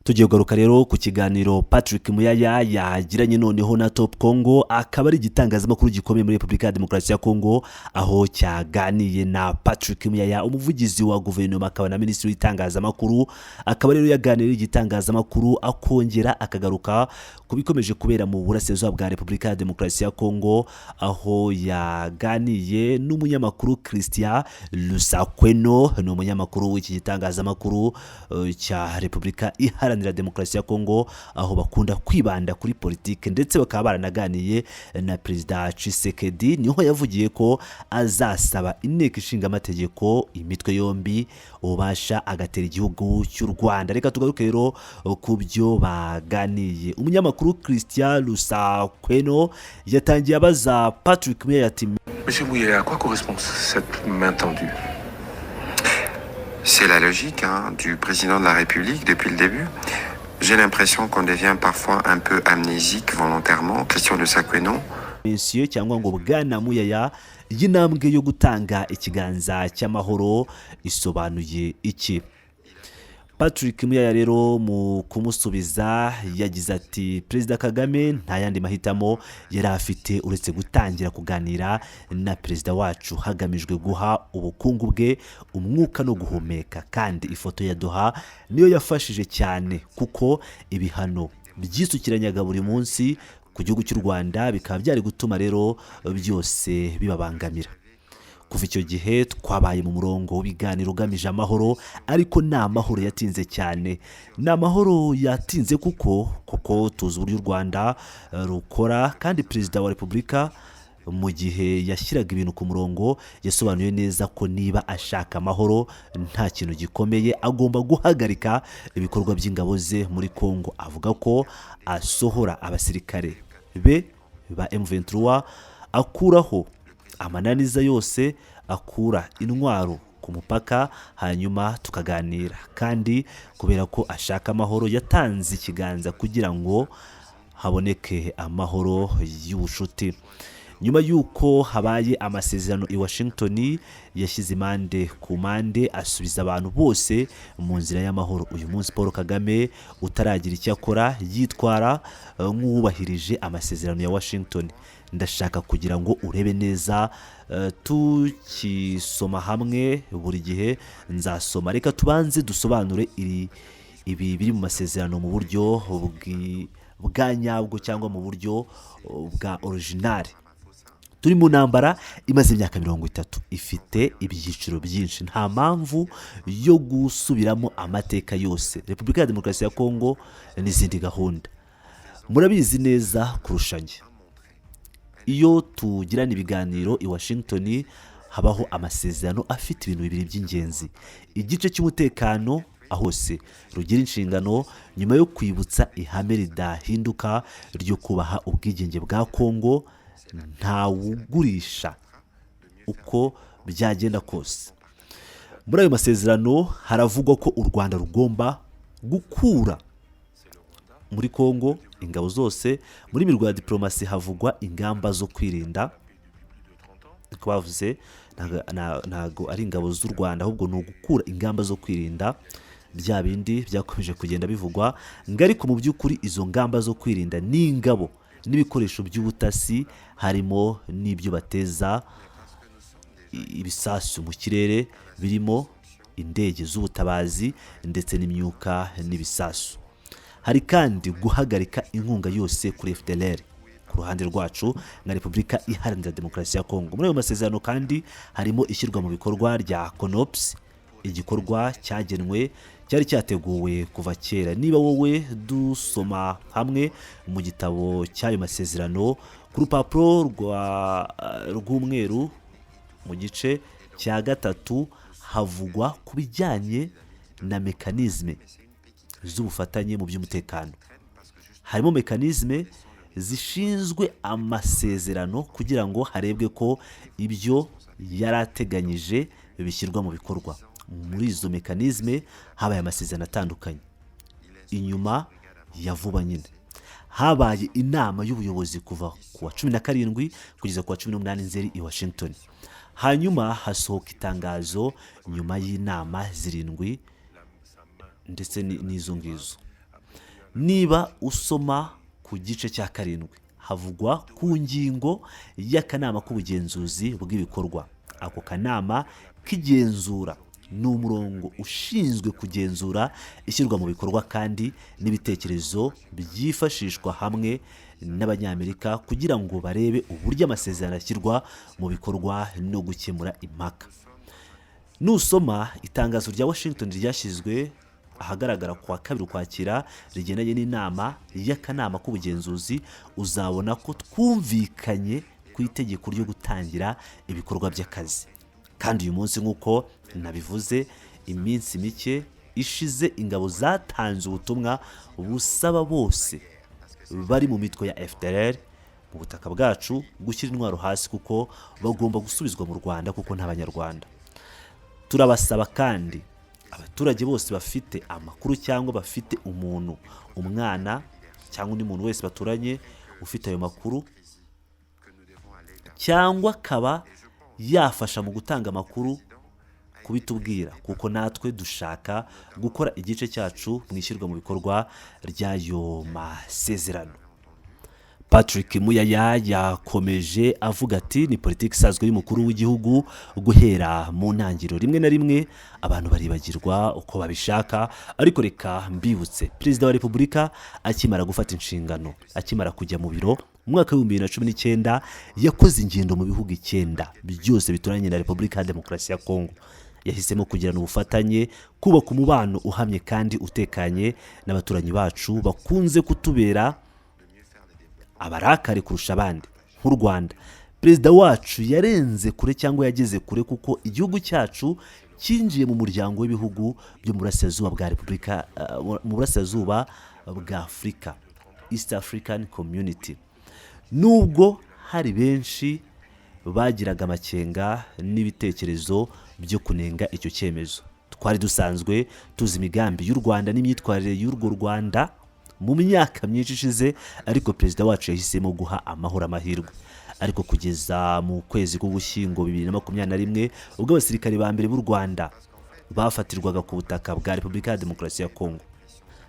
Tugiye kugaruka rero ku kiganiro Patrick Muyaya yagiranye noneho na Top Congo, akaba ari igitangazamakuru gikomeye muri Repubulika ya Demokarasi ya Congo, aho cyaganiye na Patrick Muyaya, umuvugizi wa guverinoma akaba na minisitiri w'itangazamakuru. Akaba rero yaganiriye igitangazamakuru akongera akagaruka kubikomeje kubera mu burasirazuba bwa Repubulika ya Demokarasi ya Congo, aho yaganiye n'umunyamakuru Christian Lusakweno, ni umunyamakuru w'iki gitangazamakuru cya Repubulika Iharanira Demokarasi ya Congo, aho bakunda kwibanda kuri politike ndetse bakaba baranaganiye na Perezida Tshisekedi. Niho yavugiye ko azasaba inteko ishinga amategeko imitwe yombi ubasha agatera igihugu cy'u Rwanda. Reka tugaruke rero ku byo baganiye. Umunyamakuru Christian Lusakweno yatangiye abaza Patrick Muyaya ati: Monsieur Muyaya, à quoi correspond cette main tendue? C'est la logique du président de la République depuis le début. J'ai l'impression qu'on devient parfois un peu amnésique volontairement. Question de Sakweno. Monsieur cyangwa ngo Bwana Muyaya, y'intambwe yo gutanga ikiganza cy'amahoro isobanuye iki? Patrick Muyaya rero mu kumusubiza yagize ati: Perezida Kagame nta yandi mahitamo yari afite uretse gutangira kuganira na perezida wacu hagamijwe guha ubukungu bwe umwuka no guhumeka, kandi ifoto ya Doha niyo yafashije cyane kuko ibihano byisukiranyaga buri munsi ku gihugu cy'u Rwanda bikaba byari gutuma rero byose bibabangamira. Kuva icyo gihe twabaye mu murongo w'ibiganiro ugamije amahoro, ariko nta mahoro yatinze cyane. Nta mahoro yatinze kuko tuzi uburyo u Rwanda rukora, kandi perezida wa Repubulika mu gihe yashyiraga ibintu ku murongo yasobanuye neza ko niba ashaka amahoro nta kintu gikomeye agomba guhagarika ibikorwa by'ingabo ze muri Congo. Avuga ko asohora abasirikare be ba M23, akuraho amananiza yose, akura intwaro ku mupaka, hanyuma tukaganira. Kandi kubera ko ashaka amahoro yatanze ikiganza kugira ngo haboneke amahoro y'ubushuti. Nyuma y'uko habaye amasezerano i Washington, yashyize impande ku mpande asubiza abantu bose mu nzira y'amahoro. Uyu munsi Paul Kagame utaragira icyo akora yitwara nk'uwubahirije amasezerano ya Washington. Ndashaka kugira ngo urebe neza, tukisoma hamwe buri gihe nzasoma. Reka tubanze dusobanure ibi biri mu masezerano mu buryo bwa nyabwo cyangwa mu buryo bwa original. Turi mu ntambara imaze imyaka 30, ifite ibyiciro byinshi. Nta mpamvu yo gusubiramo amateka yose. Repubulika ya Demokarasi ya Congo n'izindi gahunda murabizi neza kurushanya. Iyo tugirana ibiganiro i Washington habaho amasezerano afite ibintu bibiri by'ingenzi. Igice cy'umutekano ahose rugira inshingano nyuma yo kwibutsa ihame ridahinduka ryo kubaha ubwigenge bwa Congo, nta wugurisha uko byagenda kose. Muri ayo masezerano haravugwa ko u Rwanda rugomba gukura muri Congo ingabo zose. Muri mirwa ya diplomasi havugwa ingamba zo kwirinda. Bavuze ntago ari ingabo z'u Rwanda, ahubwo ni ugukura ingamba zo kwirinda bya bindi byakomeje kugenda bivugwa. Ariko mu by'ukuri izo ngamba zo kwirinda ni ingabo n'ibikoresho by'ubutasi, harimo n'ibyo bateza ibisasu mu kirere, birimo indege z'ubutabazi ndetse n'imyuka n'ibisasu. Hari kandi guhagarika inkunga yose kuri FDLR ku ruhande rwacu na Repubulika Iharanira Demokarasi ya Congo. Muri ayo masezerano kandi harimo ishyirwa mu bikorwa rya CONOPS, igikorwa cyagenwe cyari cyateguwe kuva kera. Niba wowe dusoma hamwe mu gitabo cy'ayo masezerano ku rupapuro rw'umweru mu gice cya 3 havugwa ku bijyanye na mekanizme z'ubufatanye mu by'umutekano. Harimo mekanizme zishinzwe amasezerano kugira ngo harebwe ko ibyo yarateganyije bishyirwa mu bikorwa. Muri izo mekanizme habaye amasezerano atandukanye. Inyuma ya vuba nyine habaye inama y'ubuyobozi kuva ku wa 17 kugeza ku wa 18 Nzeri i Washington. Hanyuma hasohoka itangazo nyuma y'inama 7 ndetse n'izo ngizo. niba usoma ku gice cya 7 havugwa ku ngingo y'akanama k'ubugenzuzi bw'ibikorwa. Ako kanama k'igenzura ni umurongo ushinzwe kugenzura ishyirwa mu bikorwa kandi n'ibitekerezo byifashishwa hamwe n'abanyamerika kugira ngo barebe uburyo amasezerano ashyirwa mu bikorwa no gukemura impaka. Nusoma itangazo rya Washington ryashyizwe ahagaragara kwa 2 Ukwakira rigendanye n'inama y'akanama k'ubugenzuzi, uzabona ko twumvikanye ku itegeko ryo gutangira ibikorwa by'akazi. Kandi uyu munsi nk'uko nabivuze, iminsi mike ishize ingabo zatanze ubutumwa busaba bose bari mu mitwe ya FDLR mu butaka bwacu gushyira intwaro hasi kuko bagomba gusubizwa mu Rwanda kuko nta banyarwanda. Turabasaba kandi abaturage bose bafite amakuru cyangwa bafite umuntu, umwana cyangwa undi muntu wese baturanye ufite ayo makuru cyangwa akaba yafasha mu gutanga amakuru kubitubwira, kuko natwe dushaka gukora igice cyacu mu ishyirwa mu bikorwa ry'ayo masezerano. Patrick Muyaya yakomeje avuga ati ni politiki isanzwe y'umukuru w'igihugu guhera mu ntangiriro. Rimwe na rimwe abantu baribagirwa uko babishaka, ariko reka mbibutse, Perezida wa Repubulika akimara gufata inshingano, akimara kujya mu biro mu mwaka wa 2019 yakoze ingendo mu bihugu 9 byose bituranye na Repubulika ya Demokarasi ya Kongo. Yahisemo kugirana ubufatanye, kubaka umubano uhamye kandi utekanye n'abaturanyi bacu bakunze kutubera abarakare kurusha abandi nk'u Rwanda. Perezida wacu yarenze kure cyangwa yageze kure kuko igihugu cyacu cyinjiye mu muryango w'ibihugu byo mu burasirazuba bwa Repubulika mu burasirazuba bwa Afurika, East African Community. Nubwo hari benshi bagiraga amakenga n'ibitekerezo byo kunenga icyo cyemezo, twari dusanzwe tuzi imigambi y'u Rwanda n'imyitwarire y'urwo Rwanda mu myaka myinshi ishize, ariko perezida wacu yahisemo guha amahoro amahirwe. Ariko kugeza mu kwezi k'Ugushyingo 2021 ubwo abasirikare ba mbere b'u Rwanda bafatirwaga ku butaka bwa Repubulika ya Demokarasi ya Kongo,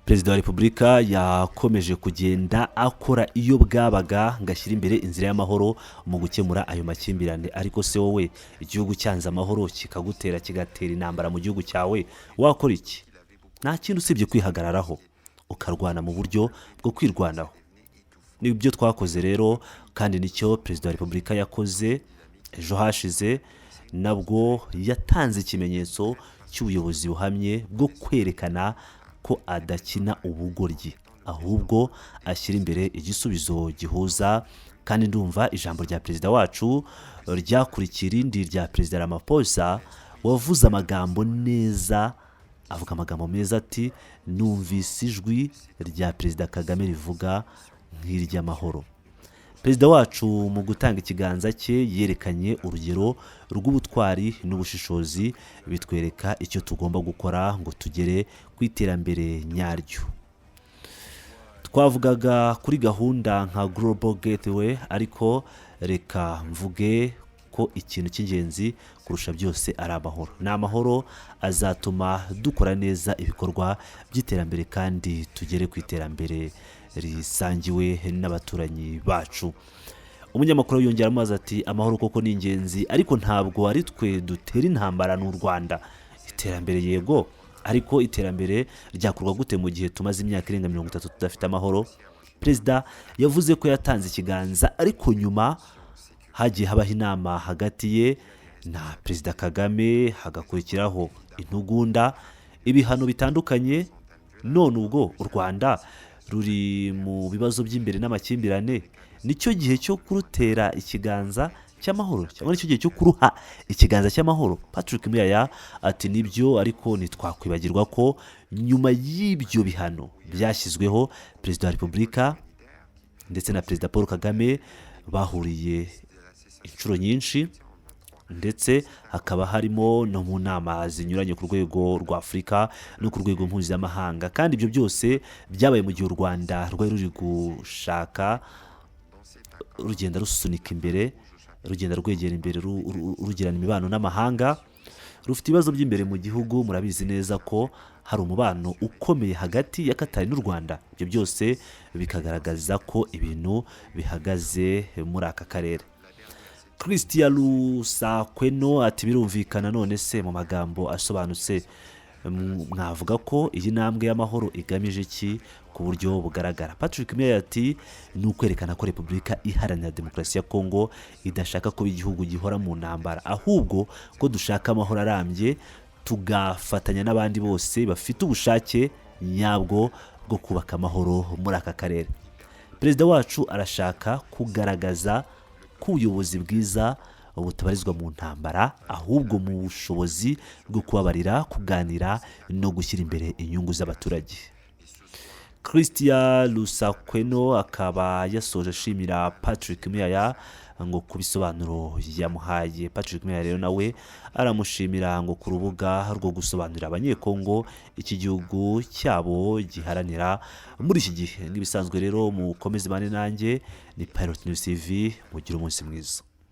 Perezida wa Repubulika yakomeje kugenda akora iyo bwabaga ngashyira imbere inzira y'amahoro mu gukemura ayo makimbirane. Ariko se wowe igihugu cyanze amahoro kikagutera kigatera intambara mu gihugu cyawe, wakora iki? Nta kintu usibye kwihagararaho ukarwana mu buryo bwo kwirwanaho. Nibyo twakoze rero, kandi nicyo Perezida wa Repubulika yakoze ejo hashize. Nabwo yatanze ikimenyetso cy'ubuyobozi buhamye bwo kwerekana ko adakina ubugoryi, ahubwo ashyira imbere igisubizo gihuza. Kandi ndumva ijambo rya perezida wacu ryakurikira irindi rya Perezida Ramaphosa wavuze amagambo neza, avuga amagambo meza ati numvise ijwi rya Perezida Kagame rivuga nk'iry'amahoro. Perezida wacu mu gutanga ikiganza cye yerekanye urugero rw'ubutwari n'ubushishozi, bitwereka icyo tugomba gukora ngo tugere ku iterambere nyaryo. Twavugaga kuri gahunda nka Global Gateway, ariko reka mvuge ko ikintu cy'ingenzi kurusha byose ari amahoro. Ni amahoro azatuma dukora neza ibikorwa by'iterambere kandi tugere ku iterambere risangiwe n'abaturanyi bacu. Umunyamakuru yongera ati amahoro koko ni ingenzi, ariko ntabwo ari twe dutera intambara n'u Rwanda. Iterambere yego, ariko iterambere ryakorwa gute mu gihe tumaze imyaka irenga 30 tudafite amahoro? Perezida yavuze ko yatanze ikiganza, ariko nyuma hagiye habaho inama hagati ye na Perezida Kagame, hagakurikiraho intugunda, ibihano bitandukanye. None ubwo u Rwanda ruri mu bibazo by'imbere n'amakimbirane, nicyo gihe cyo kurutera ikiganza cy'amahoro cyangwa nicyo gihe cyo kuruha ikiganza cy'amahoro? Patrick Muyaya ati nibyo, ariko ntitwakwibagirwa ko nyuma y'ibyo bihano byashyizweho, Perezida wa Repubulika ndetse na Perezida Paul Kagame bahuriye inshuro nyinshi, ndetse hakaba harimo no mu nama zinyuranye ku rwego rwa Afurika no ku rwego mpuzamahanga. Kandi ibyo byose byabaye mu gihe u Rwanda rwari ruri gushaka rugenda rusunika imbere, rugenda rwegera imbere, rugirana imibano n'amahanga. rufite ibibazo by'imbere mu gihugu. Murabizi neza ko hari umubano ukomeye hagati ya Qatar n'u Rwanda. Ibyo byose bikagaragaza ko ibintu bihagaze muri aka karere. Christian Lusakweno ati birumvikana, none se mu magambo asobanutse mwavuga ko iyi ntambwe y'amahoro igamije iki ku buryo bugaragara? Patrick Muyaya ati ni ukwerekana ko Repubulika Iharanira Demokarasi ya Kongo idashaka ko igihugu gihora mu ntambara, ahubwo ko dushaka amahoro arambye, tugafatanya n'abandi bose bafite ubushake nyabwo bwo kubaka amahoro muri aka karere. Perezida wacu arashaka kugaragaza ko ubuyobozi bwiza butabarizwa mu ntambara, ahubwo mu bushobozi bwo kubabarira, kuganira no gushyira imbere inyungu z'abaturage. Christian Lusakweno akaba yasoje ashimira Patrick Muyaya ngo ku bisobanuro yamuhaye. Patrick Muyaya rero nawe aramushimira ngo ku rubuga rwo gusobanurira abanyekongo iki gihugu cyabo giharanira muri iki gihe. Nk'ibisanzwe rero mukomeze bane nanjye, ni Pilot News TV, mugire umunsi mwiza.